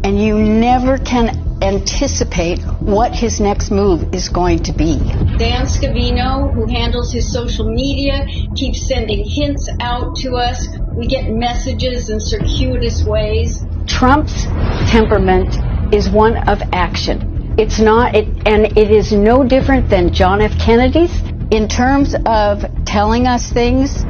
and you never can anticipate what his next move is going to be. Dan Scavino, who handles his social media, keeps sending hints out to us. We get messages in circuitous ways. Trump's temperament is one of action. It's not, and it is no different than John F. Kennedy's. In terms of telling us things,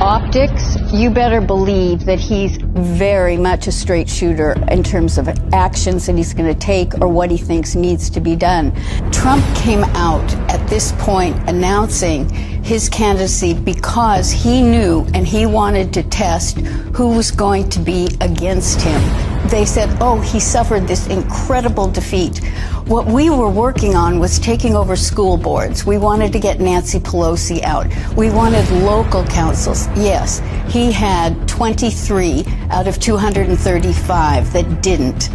optics, you better believe that he's very much a straight shooter in terms of actions that he's going to take or what he thinks needs to be done. Trump came out at this point announcing his candidacy because he knew and he wanted to test who was going to be against him. They said, oh, he suffered this incredible defeat. What we were working on was taking over school boards. We wanted to get Nancy Pelosi out. We wanted local councils. Yes, he had 23 out of 235 that didn't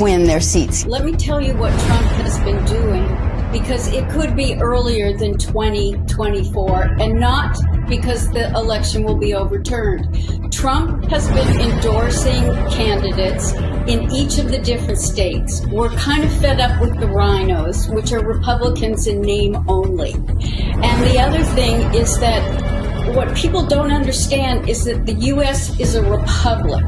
win their seats. Let me tell you what Trump has been doing, because it could be earlier than 2024 and not because the election will be overturned. Trump has been endorsing candidates in each of the different states. We're kind of fed up with the rhinos, which are Republicans in name only. And the other thing is that what people don't understand is that the U.S. is a republic.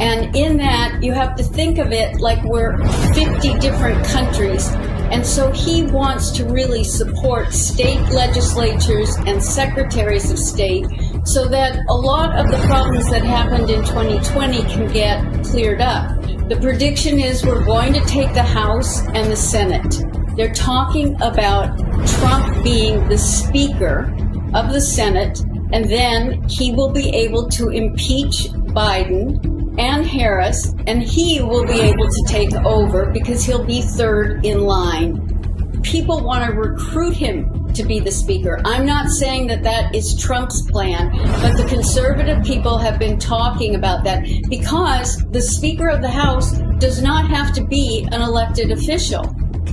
And in that, you have to think of it like we're 50 different countries. And so he wants to really support state legislatures and secretaries of state so that a lot of the problems that happened in 2020 can get cleared up. The prediction is we're going to take the House and the Senate. They're talking about Trump being the Speaker of the Senate, and then he will be able to impeach Biden and Harris, and he will be able to take over because he'll be third in line. People want to recruit him to be the speaker. I'm not saying that that is Trump's plan, but the conservative people have been talking about that because the Speaker of the House does not have to be an elected official.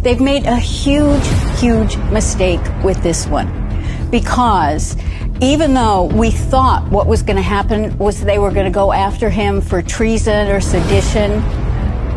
They've made a huge, huge mistake with this one because even though we thought what was going to happen was they were going to go after him for treason or sedition,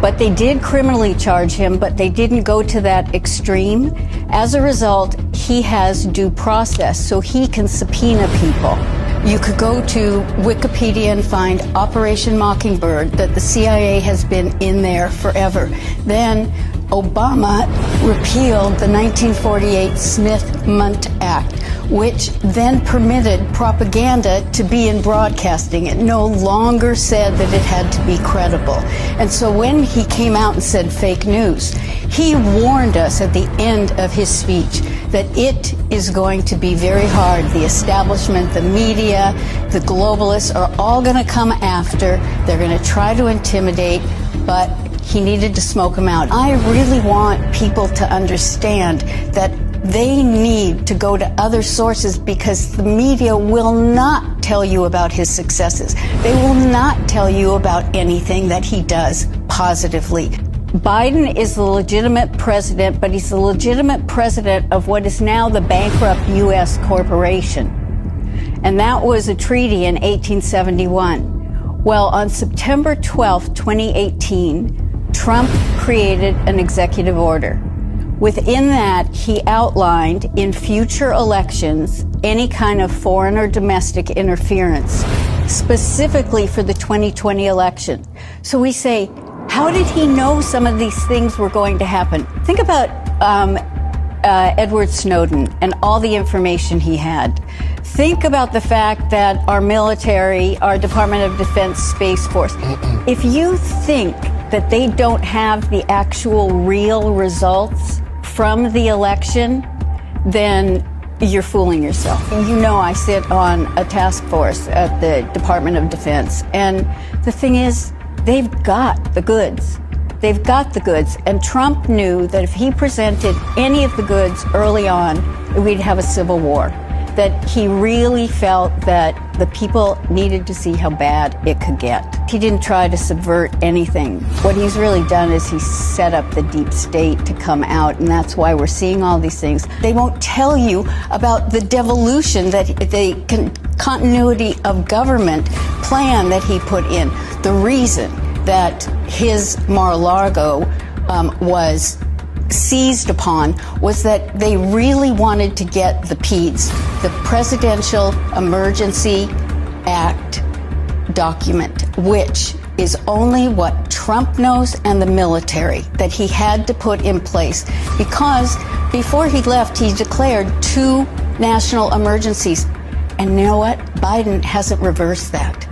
but they did criminally charge him, but they didn't go to that extreme. As a result, he has due process, so he can subpoena people. You could go to Wikipedia and find Operation Mockingbird, that the CIA has been in there forever. Then Obama repealed the 1948 Smith-Mundt Act, which then permitted propaganda to be in broadcasting. It no longer said that it had to be credible. And so when he came out and said fake news, he warned us at the end of his speech that it is going to be very hard. The establishment, the media, the globalists are all going to come after. They're going to try to intimidate, but he needed to smoke them out. I really want people to understand that they need to go to other sources because the media will not tell you about his successes. They will not tell you about anything that he does positively. Biden is the legitimate president, but he's the legitimate president of what is now the bankrupt U.S. corporation. And that was a treaty in 1871. Well, on September 12th, 2018, Trump created an executive order. Within that, he outlined in future elections any kind of foreign or domestic interference, specifically for the 2020 election. So we say, how did he know some of these things were going to happen? Think about Edward Snowden and all the information he had. Think about the fact that our military, our Department of Defense Space Force, if you think that they don't have the actual real results from the election, then you're fooling yourself. You know, I sit on a task force at the Department of Defense, and the thing is, they've got the goods. They've got the goods, and Trump knew that if he presented any of the goods early on, we'd have a civil war. That he really felt that the people needed to see how bad it could get. He didn't try to subvert anything. What he's really done is he's set up the deep state to come out, and that's why we're seeing all these things. They won't tell you about the devolution, that the continuity of government plan that he put in. The reason that his Mar-a-Lago was seized upon was that they really wanted to get the PEDS, the Presidential Emergency Act document, which is only what Trump knows and the military, that he had to put in place. Because before he left, he declared 2 national emergencies. And you know what? Biden hasn't reversed that.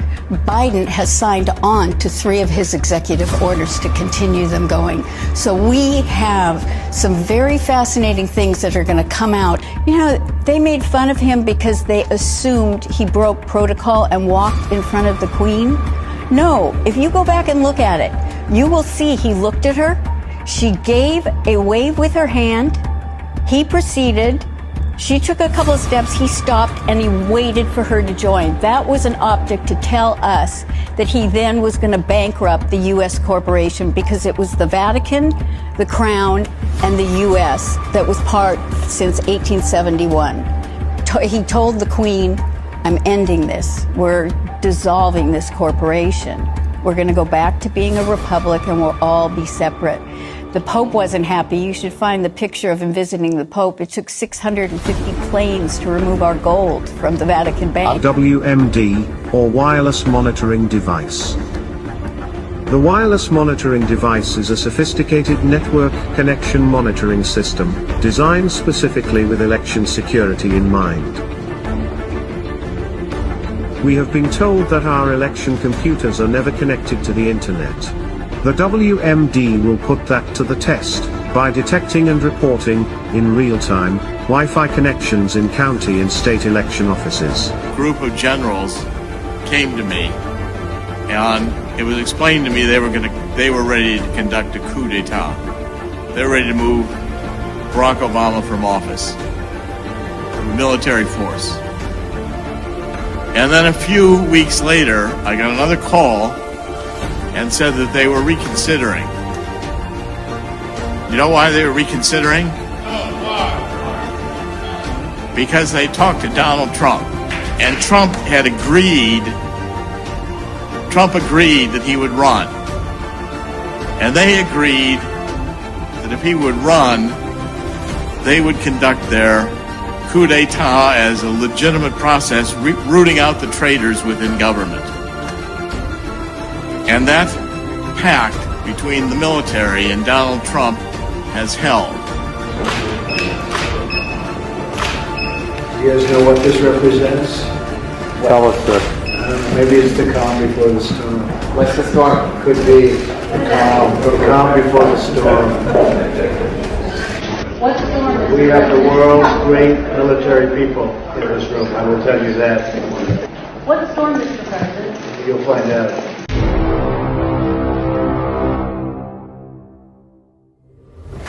Biden has signed on to 3 of his executive orders to continue them going. So we have some very fascinating things that are going to come out. You know, they made fun of him because they assumed he broke protocol and walked in front of the Queen. No, if you go back and look at it, you will see he looked at her. She gave a wave with her hand. He proceeded. She took a couple of steps, he stopped, and he waited for her to join. That was an optic to tell us that he then was going to bankrupt the U.S. corporation, because it was the Vatican, the Crown, and the U.S. that was part since 1871. He told the Queen, I'm ending this. We're dissolving this corporation. We're going to go back to being a republic, and we'll all be separate. The Pope wasn't happy. You should find the picture of him visiting the Pope. It took 650 planes to remove our gold from the Vatican Bank. WMD, or wireless monitoring device. The wireless monitoring device is a sophisticated network connection monitoring system, designed specifically with election security in mind. We have been told that our election computers are never connected to the internet. The WMD will put that to the test, by detecting and reporting, in real time, Wi-Fi connections in county and state election offices. A group of generals came to me, and it was explained to me they were ready to conduct a coup d'etat. They were ready to move Barack Obama from office, military force. And then a few weeks later, I got another call and said that they were reconsidering. You know why they were reconsidering? Because they talked to Donald Trump, and Trump agreed that he would run. And they agreed that if he would run, they would conduct their coup d'etat as a legitimate process, rooting out the traitors within government. And that pact between the military and Donald Trump has held. You guys know what this represents? Tell us, sir. Maybe it's the calm before the storm. What's the storm? Could be the calm before the storm. What storm? We have the world's great military people in this room, I will tell you that. What storm, Mr. President? You'll find out.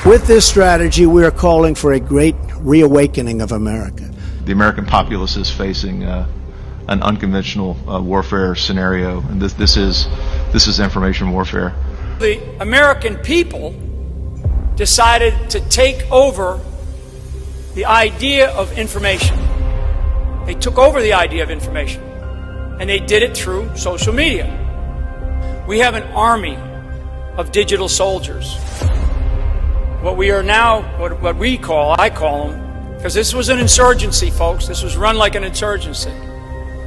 With this strategy, we are calling for a great reawakening of America. The American populace is facing an unconventional warfare scenario, and this is information warfare. The American people decided to take over the idea of information. They took over the idea of information, and they did it through social media. We have an army of digital soldiers. What we are now, what I call them, because this was an insurgency, folks. This was run like an insurgency.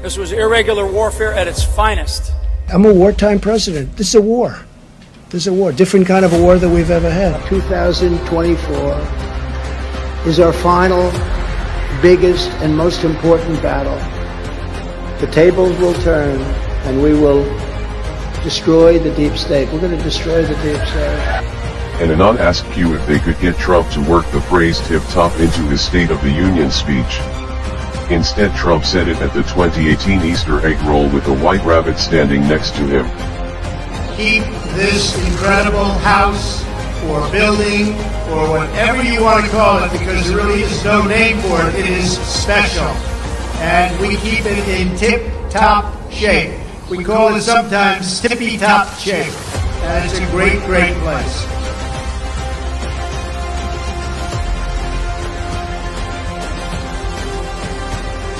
This was irregular warfare at its finest. I'm a wartime president. This is a war. This is a war, different kind of a war than we've ever had. 2024 is our final, biggest, and most important battle. The tables will turn, and we will destroy the deep state. We're going to destroy the deep state. And Anon asked Q if they could get Trump to work the phrase tip-top into his State of the Union speech. Instead, Trump said it at the 2018 Easter egg roll with a white rabbit standing next to him. Keep this incredible house or building or whatever you want to call it, because there really is no name for it. It is special. And we keep it in tip-top shape. We call it sometimes tippy-top shape. And it's a great, great place.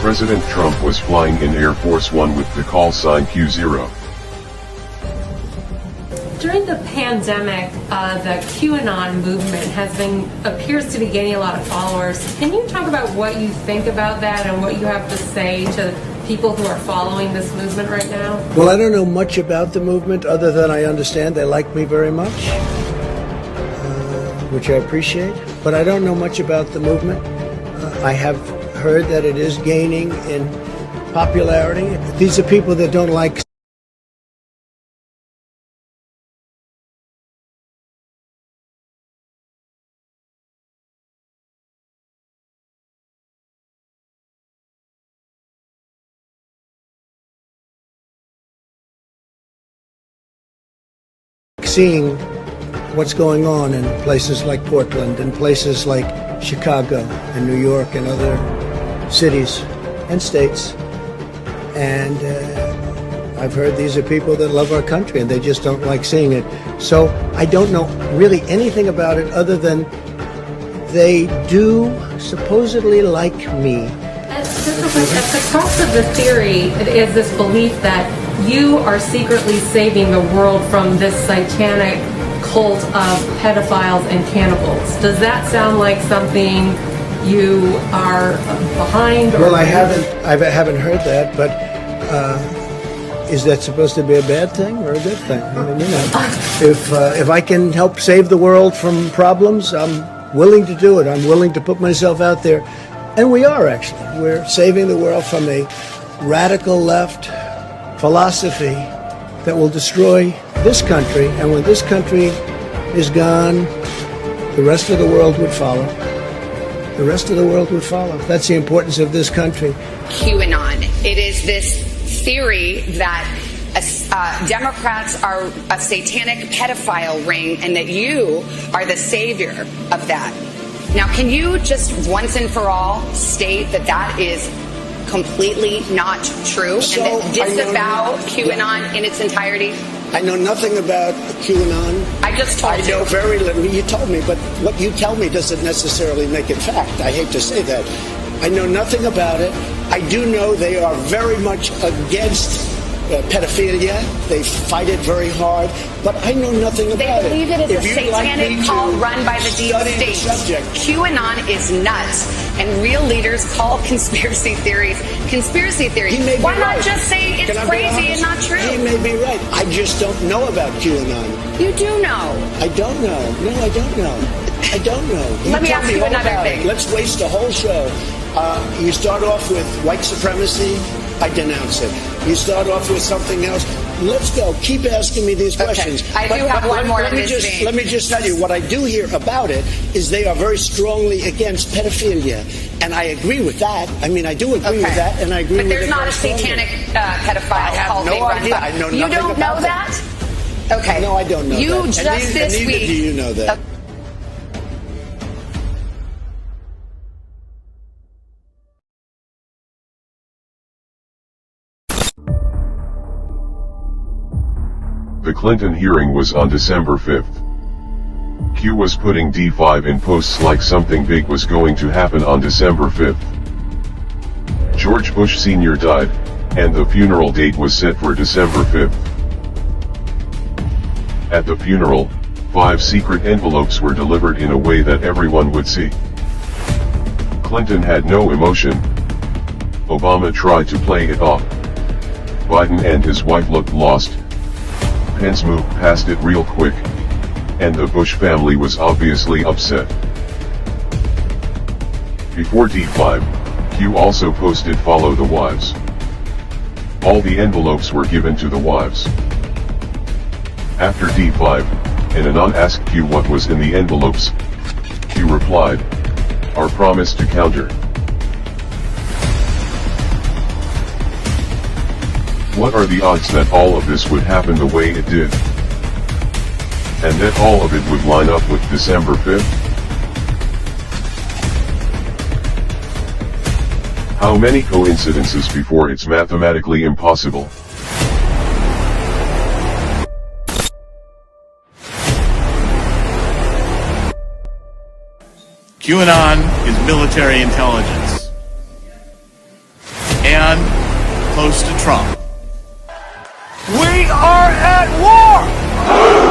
President Trump was flying in Air Force One with the call sign Q0. During the pandemic, the QAnon movement appears to be gaining a lot of followers. Can you talk about what you think about that and what you have to say to people who are following this movement right now? Well, I don't know much about the movement other than I understand they like me very much, which I appreciate. But I don't know much about the movement. I have heard that it is gaining in popularity. These are people that don't like seeing what's going on in places like Portland and places like Chicago and New York and other cities and states. And I've heard these are people that love our country and they just don't like seeing it. So I don't know really anything about it other than they do supposedly like me. At the crux of the theory is this belief that you are secretly saving the world from this satanic cult of pedophiles and cannibals. Does that sound like something you are behind? Well, I haven't heard that, but is that supposed to be a bad thing or a good thing? I mean, you know, if I can help save the world from problems, I'm willing to do it. I'm willing to put myself out there, and we are actually. We're saving the world from a radical left philosophy that will destroy this country, and when this country is gone, the rest of the world would follow. The rest of the world would follow. That's the importance of this country. QAnon. It is this theory that Democrats are a satanic pedophile ring and that you are the savior of that. Now, can you just once and for all state that that is completely not true and that disavow QAnon in its entirety? I know nothing about QAnon. I just told you. I know very little. You told me, but what you tell me doesn't necessarily make it fact. I hate to say that. I know nothing about it. I do know they are very much against pedophilia. They fight it very hard, but I know nothing about it. They believe it is a satanic cult run by the deep state. QAnon is nuts, and real leaders call conspiracy theories conspiracy theories. Why not just say it's crazy and not true? He may be right. I just don't know about QAnon. You do know. I don't know. No, I don't know. I don't know. Let me ask you another thing. Let's waste a whole show. You start off with white supremacy. I denounce it. You start off with something else. Let's go. Keep asking me these questions. I do have one more in this vein. Let me just tell you, what I do hear about it is they are very strongly against pedophilia. And I agree with that. I mean, I do agree with that, and I agree with it. But there's not a satanic pedophile cult being run by. I know nothing about that. You don't know that? Okay. No, I don't know that. You just this week. Neither do you know that. The Clinton hearing was on December 5th. Q was putting D5 in posts like something big was going to happen on December 5th. George Bush Sr. died, and the funeral date was set for December 5th. At the funeral, 5 secret envelopes were delivered in a way that everyone would see. Clinton had no emotion. Obama tried to play it off. Biden and his wife looked lost. Pence moved past it real quick, and the Bush family was obviously upset. Before D5, Q also posted "Follow the wives." All the envelopes were given to the wives. After D5, an anon asked Q what was in the envelopes. Q replied, "Our promise to counter." What are the odds that all of this would happen the way it did? And that all of it would line up with December 5th? How many coincidences before it's mathematically impossible? QAnon is military intelligence. And close to Trump. We are at war!